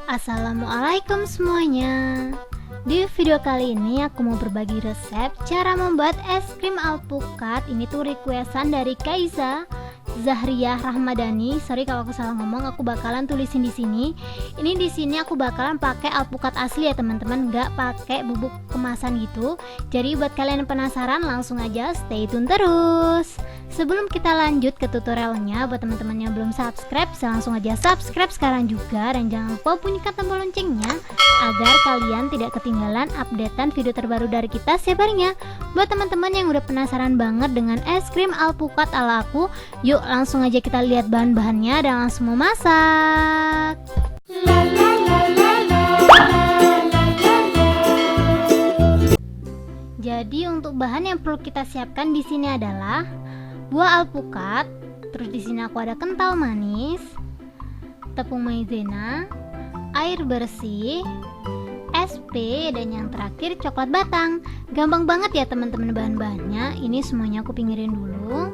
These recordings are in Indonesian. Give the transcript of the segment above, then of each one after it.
Assalamualaikum semuanya. Di video kali ini aku mau berbagi resep cara membuat es krim alpukat. Ini tuh requestan dari Kaiza Zahriyah Rahmadani. Sorry kalau aku salah ngomong, aku bakalan tulisin di sini. Ini di sini aku bakalan pakai alpukat asli ya teman-teman, nggak pakai bubuk kemasan gitu. Jadi buat kalian yang penasaran langsung aja stay tune terus. Sebelum kita lanjut ke tutorialnya, buat teman-teman yang belum subscribe, bisa langsung aja subscribe sekarang juga, dan jangan lupa bunyikan tombol loncengnya agar kalian tidak ketinggalan updatean video terbaru dari kita setiap harinya. Buat teman-teman yang udah penasaran banget dengan es krim alpukat ala aku, yuk langsung aja kita lihat bahan-bahannya dan langsung memasak. Jadi untuk bahan yang perlu kita siapkan di sini adalah buah alpukat, terus di sini aku ada kental manis, tepung maizena, air bersih, SP, dan yang terakhir coklat batang. Gampang banget ya teman-teman bahan-bahannya. Ini semuanya aku pinggirin dulu.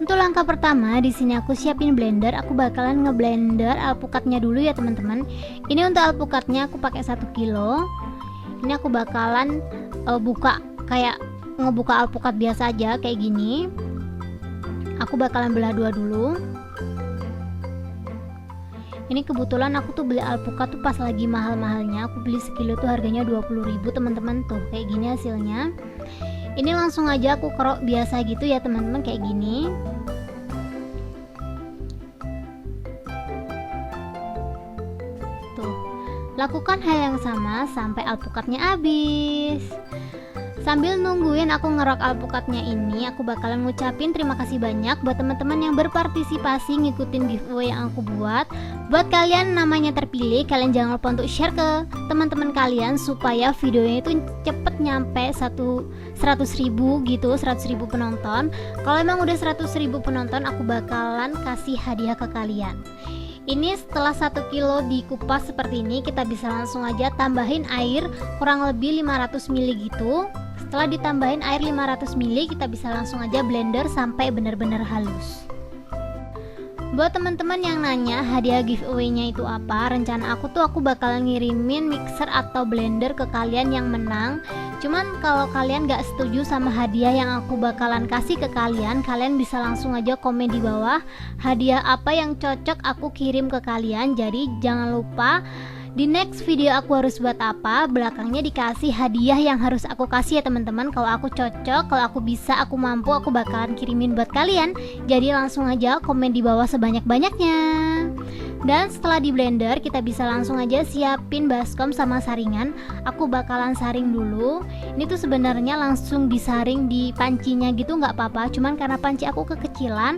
Untuk langkah pertama di sini aku siapin blender. Aku bakalan ngeblender alpukatnya dulu ya teman-teman. Ini untuk alpukatnya aku pakai 1 kilo. Ini aku bakalan buka kayak ngebuka alpukat biasa aja kayak gini. Aku bakalan belah dua dulu. Ini kebetulan aku tuh beli alpukat tuh pas lagi mahal-mahalnya. Aku beli sekilo tuh harganya 20.000 teman-teman, tuh kayak gini hasilnya. Ini langsung aja aku kerok biasa gitu ya teman-teman, kayak gini. Tuh, lakukan hal yang sama sampai alpukatnya habis. Sambil nungguin aku ngerok alpukatnya ini, aku bakalan ngucapin terima kasih banyak buat teman-teman yang berpartisipasi ngikutin giveaway yang aku buat. Buat kalian namanya terpilih, kalian jangan lupa untuk share ke teman-teman kalian supaya videonya itu cepet nyampe 100.000 gitu, 100.000 penonton. Kalau emang udah 100.000 penonton, aku bakalan kasih hadiah ke kalian. Ini setelah 1 kilo dikupas seperti ini, kita bisa langsung aja tambahin air kurang lebih 500 ml gitu. Setelah ditambahin air 500 ml, kita bisa langsung aja blender sampai benar-benar halus. Buat teman-teman yang nanya hadiah giveaway-nya itu apa, rencana aku bakalan ngirimin mixer atau blender ke kalian yang menang. Cuman kalau kalian gak setuju sama hadiah yang aku bakalan kasih ke kalian, kalian bisa langsung aja komen di bawah hadiah apa yang cocok aku kirim ke kalian. Jadi jangan lupa di next video aku harus buat apa, belakangnya dikasih hadiah yang harus aku kasih ya teman-teman. Kalau aku cocok, kalau aku bisa, aku mampu, aku bakalan kirimin buat kalian. Jadi langsung aja komen di bawah sebanyak-banyaknya. Dan setelah di blender, kita bisa langsung aja siapin baskom sama saringan. Aku bakalan saring dulu. Ini tuh sebenarnya langsung disaring di pancinya gitu nggak apa-apa, cuman karena panci aku kekecilan,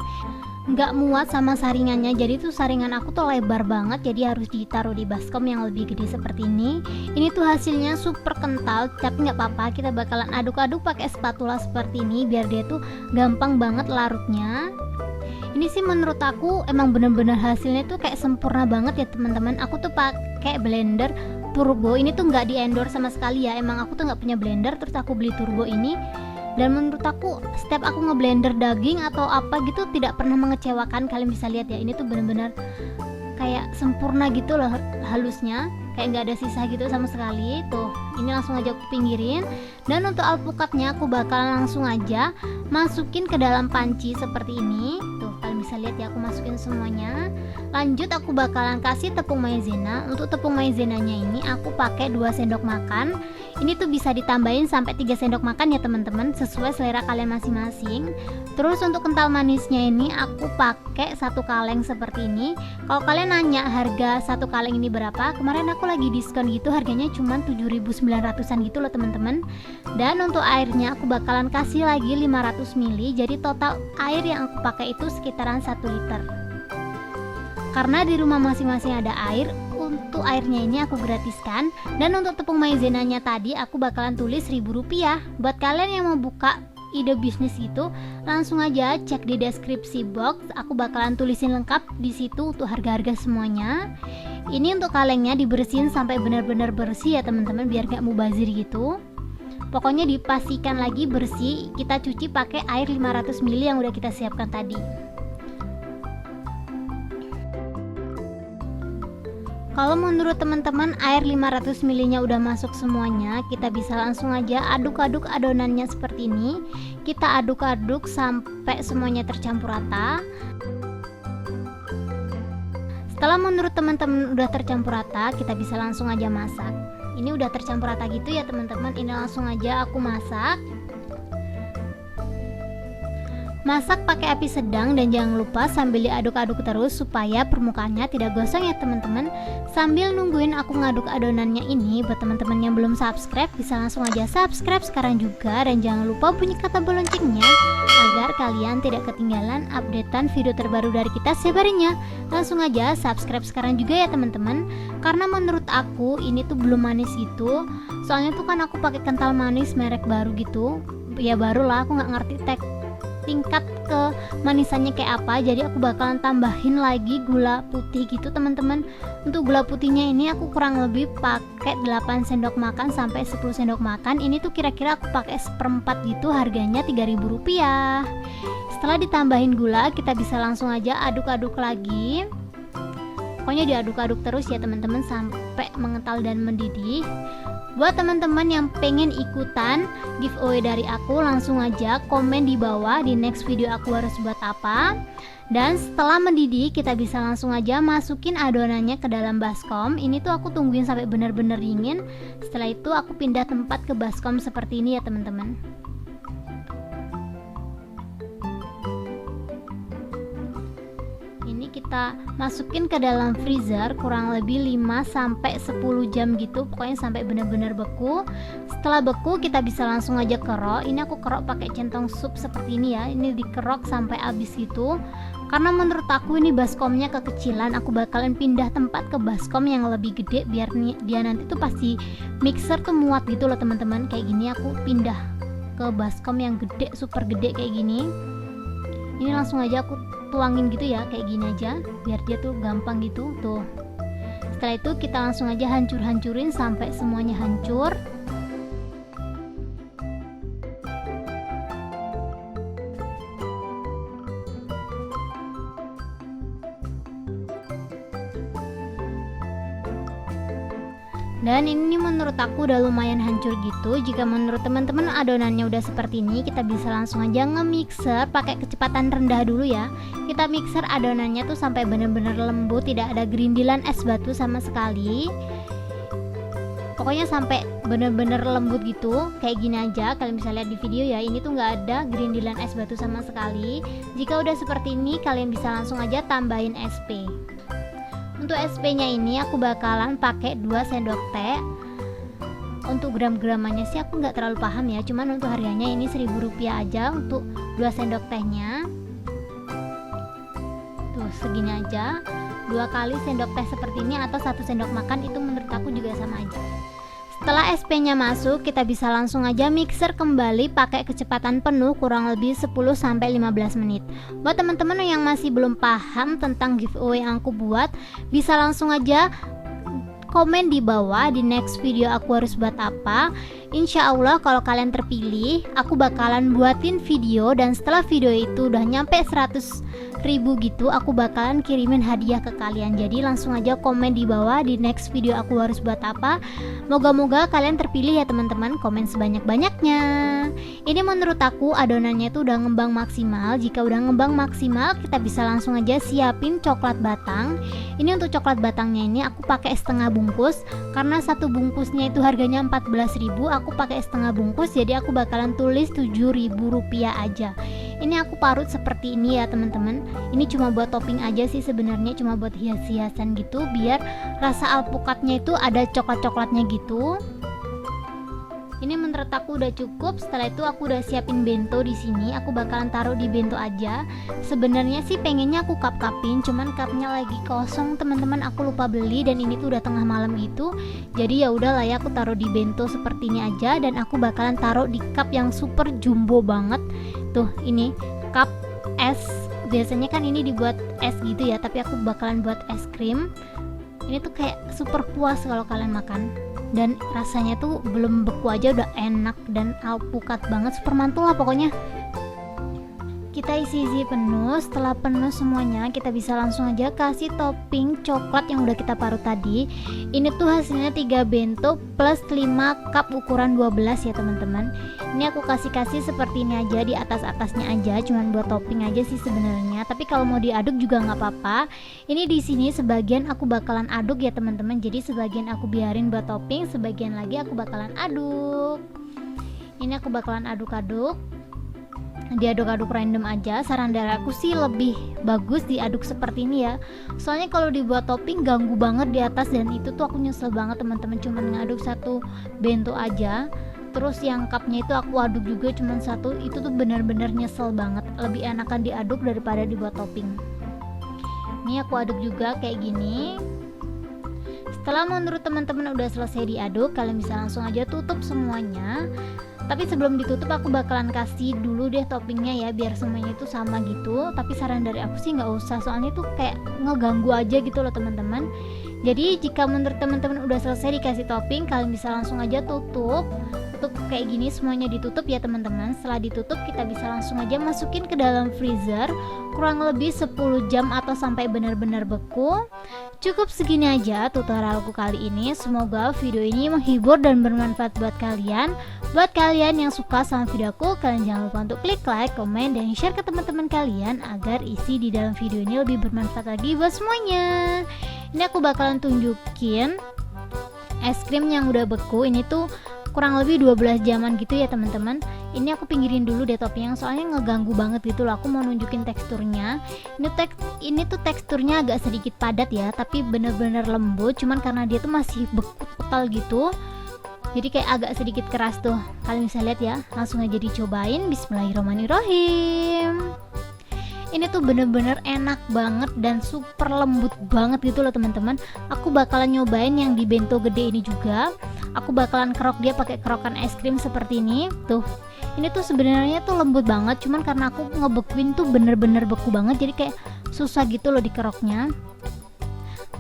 nggak muat sama saringannya, jadi tuh saringan aku tuh lebar banget, jadi harus ditaruh di baskom yang lebih gede seperti ini. Ini tuh hasilnya super kental, tapi nggak apa-apa, kita bakalan aduk-aduk pakai spatula seperti ini biar dia tuh gampang banget larutnya. Ini sih menurut aku emang bener-bener hasilnya tuh kayak sempurna banget ya teman-teman. Aku tuh pakai blender turbo, ini tuh nggak di endorse sama sekali ya, emang aku tuh nggak punya blender, terus aku beli turbo ini. Dan menurut aku setiap aku ngeblender daging atau apa gitu tidak pernah mengecewakan. Kalian bisa lihat ya, ini tuh bener-bener kayak sempurna gitu loh halusnya, kayak nggak ada sisa gitu sama sekali. Tuh, ini langsung aja aku pinggirin. Dan untuk alpukatnya aku bakalan langsung aja masukin ke dalam panci seperti ini. Tuh, kalian bisa lihat ya, aku masukin semuanya. Lanjut aku bakalan kasih tepung maizena. Untuk tepung maizenanya ini aku pakai 2 sendok makan. Ini tuh bisa ditambahin sampai 3 sendok makan ya teman-teman, sesuai selera kalian masing-masing. Terus untuk kental manisnya ini aku pakai 1 kaleng seperti ini. Kalau kalian nanya harga 1 kaleng ini berapa, kemarin aku lagi diskon gitu, harganya cuma 7.900an gitu loh teman-teman. Dan untuk airnya aku bakalan kasih lagi 500 ml, jadi total air yang aku pakai itu sekitaran 1 liter. Karena di rumah masing-masing ada air, untuk airnya ini aku gratiskan. Dan untuk tepung maizenanya tadi aku bakalan tulis Rp1.000. Buat kalian yang mau buka ide bisnis itu, langsung aja cek di deskripsi box, aku bakalan tulisin lengkap di situ untuk harga-harga semuanya. Ini untuk kalengnya dibersihin sampai benar-benar bersih ya teman-teman, biar gak mubazir gitu. Pokoknya dipastikan lagi bersih. Kita cuci pakai air 500 ml yang udah kita siapkan tadi. Kalau menurut teman-teman air 500 ml nya udah masuk semuanya, kita bisa langsung aja aduk-aduk adonannya seperti ini. Kita aduk-aduk sampai semuanya tercampur rata. Setelah menurut teman-teman udah tercampur rata, kita bisa langsung aja masak. Ini udah tercampur rata gitu ya teman-teman, ini langsung aja aku masak. Masak pakai api sedang dan jangan lupa sambil diaduk-aduk terus supaya permukaannya tidak gosong ya teman-teman. Sambil nungguin aku ngaduk adonannya ini, buat teman-teman yang belum subscribe bisa langsung aja subscribe sekarang juga, dan jangan lupa bunyi kata loncengnya agar kalian tidak ketinggalan updatean video terbaru dari kita setiap. Langsung aja subscribe sekarang juga ya teman-teman, karena menurut aku ini tuh belum manis gitu. Soalnya tuh kan aku pakai kental manis merek baru gitu. Ya barulah, aku nggak ngerti tingkat kemanisannya kayak apa, jadi aku bakalan tambahin lagi gula putih gitu teman-teman. Untuk gula putihnya ini aku kurang lebih pakai 8 sendok makan sampai 10 sendok makan. Ini tuh kira-kira aku pakai seperempat gitu, harganya Rp3.000. Setelah ditambahin gula, kita bisa langsung aja aduk-aduk lagi. Pokoknya diaduk-aduk terus ya teman-teman sampai mengental dan mendidih. Buat teman-teman yang pengen ikutan giveaway dari aku, langsung aja komen di bawah di next video aku harus buat apa. Dan setelah mendidih, kita bisa langsung aja masukin adonannya ke dalam baskom. Ini tuh aku tungguin sampai benar-benar dingin. Setelah itu aku pindah tempat ke baskom seperti ini ya teman-teman. Kita masukin ke dalam freezer kurang lebih 5-10 jam gitu, pokoknya sampai benar-benar beku. Setelah beku kita bisa langsung aja kerok. Ini aku kerok pakai centong sup seperti ini ya, ini dikerok sampai habis gitu. Karena menurut aku ini baskomnya kekecilan, aku bakalan pindah tempat ke baskom yang lebih gede biar dia nanti tuh pasti mixer tuh muat gitu loh teman-teman. Kayak gini aku pindah ke baskom yang gede, super gede kayak gini. Ini langsung aja aku tuangin gitu ya, kayak gini aja biar dia tuh gampang gitu tuh. Setelah itu kita langsung aja hancur-hancurin sampai semuanya hancur. Dan ini menurut aku udah lumayan hancur gitu. Jika menurut teman-teman adonannya udah seperti ini, kita bisa langsung aja nge-mixer pakai kecepatan rendah dulu ya. Kita mixer adonannya tuh sampai bener-bener lembut, tidak ada gerindilan es batu sama sekali. Pokoknya sampai bener-bener lembut gitu, kayak gini aja. Kalian bisa lihat di video ya, ini tuh nggak ada gerindilan es batu sama sekali. Jika udah seperti ini, kalian bisa langsung aja tambahin SP. Untuk SP-nya ini aku bakalan pakai 2 sendok teh. Untuk gram-gramannya sih aku nggak terlalu paham ya, cuman untuk harganya ini Rp1.000 aja untuk 2 sendok tehnya. Tuh segini aja, 2 kali sendok teh seperti ini atau 1 sendok makan, itu menurut aku juga sama aja. Setelah SP-nya masuk, kita bisa langsung aja mixer kembali pakai kecepatan penuh kurang lebih 10-15 menit. Buat teman-teman yang masih belum paham tentang giveaway yang aku buat, bisa langsung aja komen di bawah di next video aku harus buat apa. Insya Allah kalau kalian terpilih, aku bakalan buatin video, dan setelah video itu udah nyampe 100.000 gitu, aku bakalan kirimin hadiah ke kalian. Jadi langsung aja komen di bawah di next video aku harus buat apa. Moga-moga kalian terpilih ya teman-teman, komen sebanyak-banyaknya. Ini menurut aku adonannya itu udah ngembang maksimal. Jika udah ngembang maksimal, kita bisa langsung aja siapin coklat batang. Ini untuk coklat batangnya ini aku pakai setengah bungkus, karena satu bungkusnya itu harganya 14.000, aku pakai setengah bungkus, jadi aku bakalan tulis Rp7.000 aja. Ini aku parut seperti ini ya teman-teman. Ini cuma buat topping aja sih sebenarnya, cuma buat hias-hiasan gitu biar rasa alpukatnya itu ada coklat-coklatnya gitu. Ini menurut aku udah cukup. Setelah itu aku udah siapin bento di sini. Aku bakalan taruh di bento aja. Sebenarnya sih pengennya aku cup-cupin, cuman cupnya lagi kosong teman-teman. Aku lupa beli dan ini tuh udah tengah malam gitu. Jadi ya udahlah ya, aku taruh di bento seperti ini aja, dan aku bakalan taruh di cup yang super jumbo banget. Tuh ini cup es. Biasanya kan ini dibuat es gitu ya, tapi aku bakalan buat es krim. Ini tuh kayak super puas kalau kalian makan. Dan rasanya tuh belum beku aja udah enak dan alpukat banget, super mantul lah pokoknya. kita isi penuh. Setelah penuh semuanya, kita bisa langsung aja kasih topping coklat yang udah kita parut tadi. Ini tuh hasilnya 3 bento plus 5 cup ukuran 12 ya teman-teman. Ini aku kasih seperti ini aja di atasnya aja, cuman buat topping aja sih sebenarnya. Tapi kalau mau diaduk juga nggak apa-apa. Ini di sini sebagian aku bakalan aduk ya teman-teman. Jadi sebagian aku biarin buat topping, sebagian lagi aku bakalan aduk. Ini aku bakalan aduk-aduk, diaduk-aduk random aja. Saran dari aku sih lebih bagus diaduk seperti ini ya, soalnya kalau dibuat topping ganggu banget di atas, dan itu tuh aku nyesel banget teman-teman, cuman ngaduk 1 bento aja. Terus yang cupnya itu aku aduk juga cuman 1, itu tuh bener-bener nyesel banget. Lebih enakan diaduk daripada dibuat topping. Ini aku aduk juga kayak gini. Setelah menurut teman-teman udah selesai diaduk, kalian bisa langsung aja tutup semuanya. Tapi sebelum ditutup aku bakalan kasih dulu deh toppingnya ya, biar semuanya itu sama gitu. Tapi saran dari aku sih nggak usah, soalnya itu kayak ngeganggu aja gitu loh teman-teman. Jadi jika menurut teman-teman udah selesai dikasih topping, kalian bisa langsung aja tutup kayak gini, semuanya ditutup ya teman-teman. Setelah ditutup kita bisa langsung aja masukin ke dalam freezer kurang lebih 10 jam atau sampai benar-benar beku. Cukup segini aja tutorialku kali ini. Semoga video ini menghibur dan bermanfaat buat kalian. Buat kalian yang suka sama videoku, kalian jangan lupa untuk klik like, komen, dan share ke teman-teman kalian agar isi di dalam video ini lebih bermanfaat lagi buat semuanya. Ini aku bakalan tunjukin es krim yang udah beku. Ini tuh kurang lebih 12 jaman gitu ya teman-teman. Ini aku pinggirin dulu deh toppingnya, soalnya ngeganggu banget gitu loh. Aku mau nunjukin teksturnya. Ini tuh teksturnya agak sedikit padat ya, tapi bener-bener lembut. Cuman karena dia tuh masih beku total gitu, jadi kayak agak sedikit keras tuh. Kalian bisa lihat ya. Langsung aja dicobain. Bismillahirrahmanirrahim. Ini tuh bener-bener enak banget dan super lembut banget gitu loh teman-teman. Aku bakalan nyobain yang di bento gede ini juga. Aku bakalan kerok dia pakai kerokan es krim seperti ini. Tuh, ini tuh sebenarnya tuh lembut banget, cuman karena aku ngebekuin tuh bener-bener beku banget, jadi kayak susah gitu loh dikeroknya.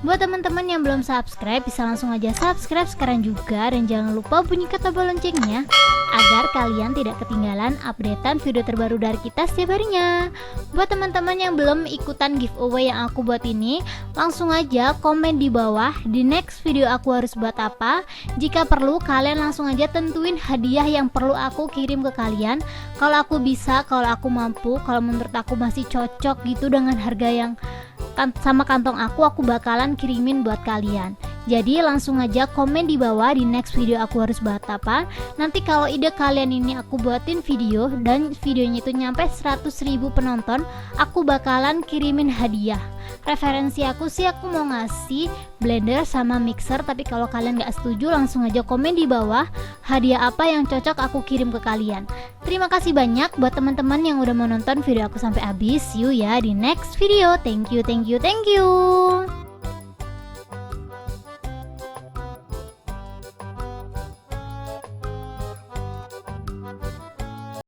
Buat teman-teman yang belum subscribe, bisa langsung aja subscribe sekarang juga, dan jangan lupa bunyikan tombol loncengnya agar kalian tidak ketinggalan updatean video terbaru dari kita setiap harinya. Buat teman-teman yang belum ikutan giveaway yang aku buat ini, langsung aja komen di bawah di next video aku harus buat apa. Jika perlu kalian langsung aja tentuin hadiah yang perlu aku kirim ke kalian. Kalau aku bisa, kalau aku mampu, kalau menurut aku masih cocok gitu dengan harga yang sama kantong aku bakalan kirimin buat kalian. Jadi langsung aja komen di bawah di next video aku harus buat apa. Nanti kalau ide kalian ini aku buatin video dan videonya itu nyampe 100.000 penonton, aku bakalan kirimin hadiah. Referensi aku sih aku mau ngasih blender sama mixer, tapi kalau kalian gak setuju langsung aja komen di bawah hadiah apa yang cocok aku kirim ke kalian. Terima kasih banyak buat teman-teman yang udah mau nonton video aku sampai habis. See you ya di next video. Thank you.